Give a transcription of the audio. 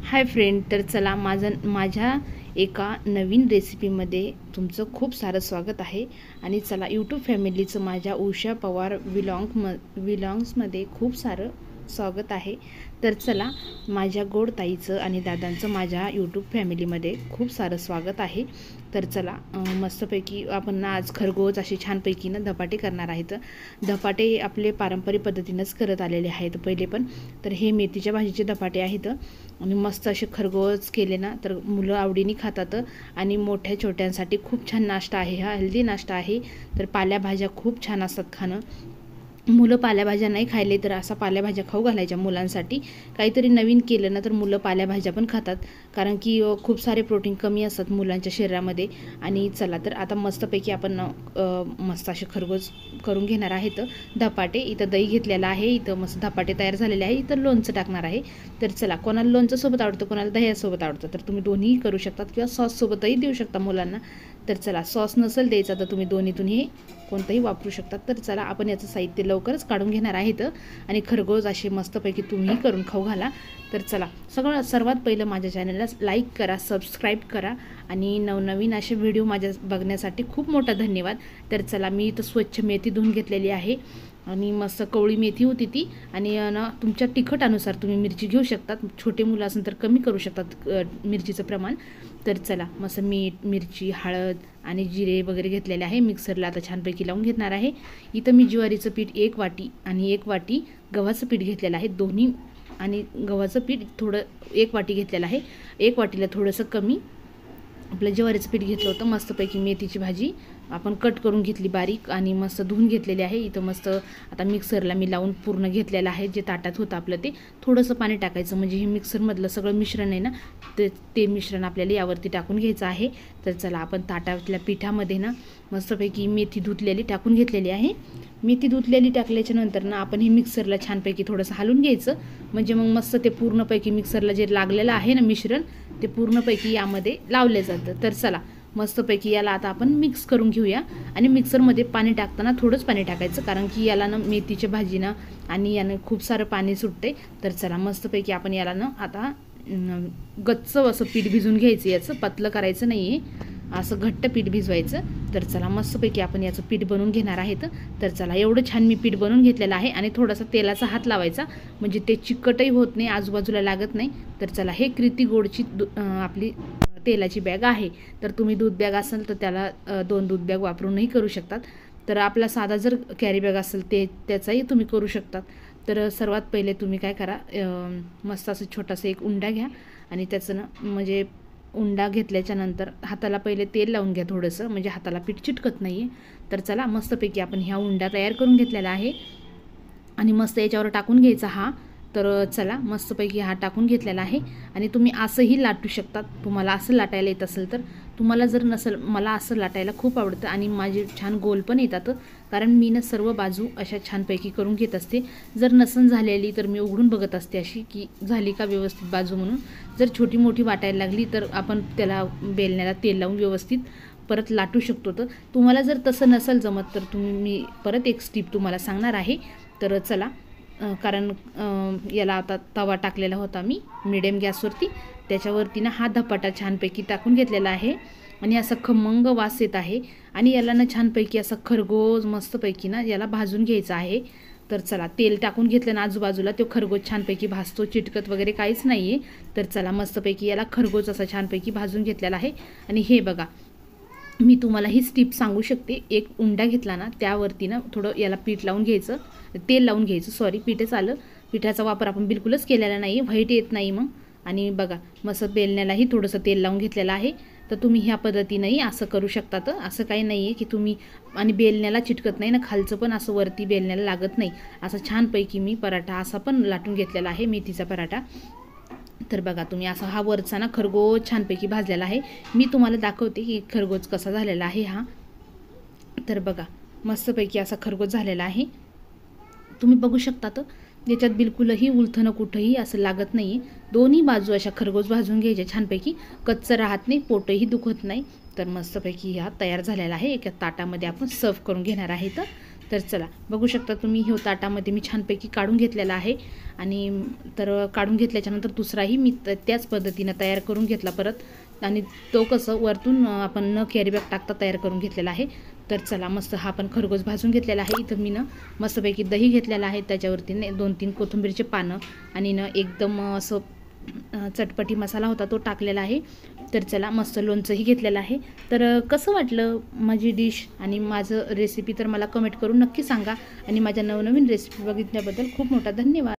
Hi friend, तर चला माझ्या एका नवीन रेसिपीमध्ये तुमचं खूप सारं स्वागत आहे. आणि चला यूट्यूब फॅमिलीचं माझ्या उषा पवार विलॉग्समध्ये खूप सारं स्वागत आहे. तर चला माझ्या गोड ताईचं आणि दादांचं माझ्या यूट्यूब फॅमिलीमध्ये खूप सारं स्वागत आहे. तर चला मस्तपैकी आपण आज खरगोच असे छानपैकी धपाटे करणार आहेत. धपाटे आपले पारंपरिक पद्धतीनंच करत आलेले आहेत पहिले पण. तर हे मेथीच्या भाजीचे धपाटे आहेत आणि मस्त असे खरगोच केले ना तर मुलं आवडीने खातात. आणि मोठ्या छोट्यांसाठी खूप छान नाश्ता आहे, हा हेल्दी नाश्ता आहे. तर पालेभाज्या खूप छान असतात खाणं. मुलं पालेभाज्या नाही खायले तर असा पालेभाज्या खाऊ घालायच्या मुलांसाठी. काहीतरी नवीन केलं ना तर मुलं पालेभाज्या पण खातात, कारण की खूप सारे प्रोटीन कमी असतात मुलांच्या शरीरामध्ये. आणि चला तर आता मस्तपैकी आपण मस्त असे खरगोच करून घेणार आहेत धपाटे. इथं दही घेतलेलं आहे, इथं मस्त धपाटे तयार झालेले आहे. इथं लोणचं टाकणार आहे. तर चला, कोणाला लोणचं सोबत आवडतं, कोणाला दह्यासोबत आवडतं, तर तुम्ही दोन्हीही करू शकतात किंवा सॉससोबतही देऊ शकता मुलांना. तर चला, सॉस नसेल द्यायचा तर तुम्ही दोन्हीतून हे कोणतंही वापरू शकतात. तर चला आपण याचं साहित्य लवकरच काढून घेणार आहेत आणि खरगोच असे मस्तपैकी तुम्ही करून खाऊ घाला. तर चला, सर्वात पहिलं माझ्या चॅनलला लाईक करा, सबस्क्राईब करा आणि नवनवीन असे व्हिडिओ माझ्या बघण्यासाठी खूप मोठा धन्यवाद. तर चला, मी इथं स्वच्छ मेथी धुवून घेतलेली आहे आणि मस्त कवळी मेथी होती ती. आणि तुमच्या तिखटानुसार तुम्ही मिरची घेऊ शकतात. छोटे मुलं असेल तर कमी करू शकतात मिरचीचं प्रमाण. तर चला, मस्त मीठ, मिरची, हळद आणि जिरे वगैरे घेतलेले आहे. मिक्सरला आता छानपैकी लावून घेणार आहे. इथं मी ज्वारीचं पीठ 1 वाटी आणि 1 वाटी गव्हाचं पीठ घेतलेलं आहे. दोन्ही आणि गव्हाचं पीठ थोडं 1 वाटी घेतलेलं आहे. 1 वाटीला थोडंसं कमी आपलं ज्वारीचं पीठ घेतलं होतं. मस्तपैकी मेथीची भाजी आपण कट करून घेतली बारीक आणि मस्त धुवून घेतलेली आहे. इथं मस्त आता मिक्सरला मी लावून पूर्ण घेतलेलं आहे. जे ताटात होतं आपलं ते थोडंसं पाणी टाकायचं, म्हणजे हे मिक्सरमधलं सगळं मिश्रण आहे ना ते मिश्रण आपल्याला यावरती टाकून घ्यायचं आहे. तर चला, आपण ताटातल्या पिठामध्ये ना मस्तपैकी मेथी धुतलेली टाकून घेतलेली आहे. मेथी धुतलेली टाकल्याच्या नंतर ना आपण हे मिक्सरला छानपैकी थोडंसं हलवून घ्यायचं, म्हणजे मग मस्त ते पूर्णपैकी मिक्सरला जे लागलेलं आहे ना मिश्रण ते पूर्णपैकी यामध्ये लावले जातं. तर चला, मस्तपैकी याला आता आपण मिक्स करून घेऊया. आणि मिक्सरमध्ये पाणी टाकताना थोडंच पाणी टाकायचं, कारण की याला ना मेथीच्या भाजीनं आणि यानं खूप सारं पाणी सुटते. तर चला, मस्तपैकी आपण याला ना आता गच्च असं पीठ भिजून घ्यायचं. याचं पतलं करायचं नाही आहे, असं घट्ट पीठ भिजवायचं. तर चला, मस्तपैकी आपण याचं पीठ बनवून घेणार आहेत. तर चला, एवढं छान मी पीठ बनवून घेतलेलं आहे. आणि थोडासा तेलाचा हात लावायचा, म्हणजे ते चिकटही होत नाही, आजूबाजूला लागत नाही. तर चला, हे कृती गोडची आपली तेलाची बॅग आहे. तर तुम्ही दूध बॅग असेल तर त्याला 2 दूध बॅग वापरूनही करू शकतात. तर आपला साधा जर कॅरी बॅग असेल त्याचाही तुम्ही करू शकतात. तर सर्वात पहिले तुम्ही काय करा, मस्त असं छोटासा एक उंडा घ्या आणि त्याचं ना म्हणजे उंडा घेतल्याच्या नंतर हाताला पहिले तेल लावून घ्या थोडंसं, म्हणजे हाताला पीठ चिटकत नाही आहे. तर चला, मस्तपैकी आपण ह्या उंडा तयार करून घेतलेला आहे आणि मस्त याच्यावर टाकून घ्यायचा हा. तर चला, मस्तपैकी हा टाकून घेतलेला आहे. आणि तुम्ही असंही लाटू शकतात, तुम्हाला असं लाटायला येत असेल तर. तुम्हाला जर नसेल, मला असं लाटायला खूप आवडतं आणि माझे छान गोल पण येतात, कारण मी ना सर्व बाजू अशा छानपैकी करून घेत असते. जर नसन झालेली तर मी उघडून बघत असते अशी की झाली का व्यवस्थित बाजू म्हणून. जर छोटी मोठी वाटायला लागली तर आपण त्याला बेलण्याला तेल लावून व्यवस्थित परत लाटू शकतो. तर तुम्हाला जर तसं नसेल जमत तर मी परत एक स्टिप तुम्हाला सांगणार आहे. तर चला, कारण याला आता तवा टाकलेला होता मी मिडियम गॅसवरती, त्याच्यावरती ना हा धपाटा छानपैकी टाकून घेतलेला आहे. आणि असा खमंग वास येत आहे. आणि याला ना छानपैकी असा खरगोच मस्तपैकी ना याला भाजून घ्यायचा आहे. तर चला, तेल टाकून घेतलं ना आजूबाजूला, तो खरगोच छानपैकी भाजतो, चिटकत वगैरे काहीच नाही आहे. तर चला, मस्तपैकी याला खरगोच असा छानपैकी भाजून घेतलेला आहे. आणि हे बघा, मी तुम्हाला ही टिप सांगू शकते. एक उंडा घेतला ना त्यावरती ना थोडं याला पीठ लावून घ्यायचं, तेल लावून घ्यायचं, सॉरी पीठच आलं. पिठाचा वापर आपण बिलकुलच केलेला नाही, व्हाईट येत नाही मग. आणि बघा, मस्त बेलण्यालाही थोडंसं तेल लावून घेतलेलं आहे. तर तुम्ही ह्या पद्धतीनंही असं करू शकतात. असं काही नाही आहे की तुम्ही, आणि बेलण्याला चिटकत नाही ना खालचं पण असं वरती बेलण्याला लागत नाही. असं छानपैकी मी पराठा असा पण लाटून घेतलेला आहे, मेथीचा पराठा. तर बघा, तुम्ही असा हा वरचा ना खरगोच छानपैकी भाजलेला आहे. मी तुम्हाला दाखवते की खरगोच कसा झालेला आहे हा. तर बघा, मस्तपैकी असा खरगोच झालेला आहे, तुम्ही बघू शकता. तर याच्यात बिलकुलही उलथणं कुठंही असं लागत नाही आहे. दोन्ही बाजू अशा खरगोच भाजून घ्यायच्या छानपैकी, कच्चं राहत नाही, पोटही दुखत नाही. तर मस्तपैकी हा तयार झालेला आहे. एका ताटामध्ये आपण सर्व करून घेणार आहेत. तर चला बघू शकता तुम्ही, हे ताटामध्ये मी छानपैकी काढून घेतलेला आहे. आणि तर काढून घेतल्याच्यानंतर दुसराही मी त्याच पद्धतीनं तयार करून घेतला परत. आणि तो कसं वरतून आपण न कॅरी बॅग टाकता तयार करून घेतलेला आहे. तर चला मस्त हा आपण खरगोश भाजून घेतलेला आहे. इथं मी मस्तपैकी दही घेतलेला आहे, त्याच्यावरती 2-3 कोथिंबीरचे पानं आणि एकदम असं चटपटी मसाला होता तो टाकलेला आहे. तर चला मस्त लोणचंही घेतलेलं आहे. तर कसं वाटलं माझी डिश आणि माझं रेसिपी तर मला कमेंट करून नक्की सांगा. आणि माझ्या नवनवीन रेसिपी बघितल्याबद्दल खूप मोठा धन्यवाद.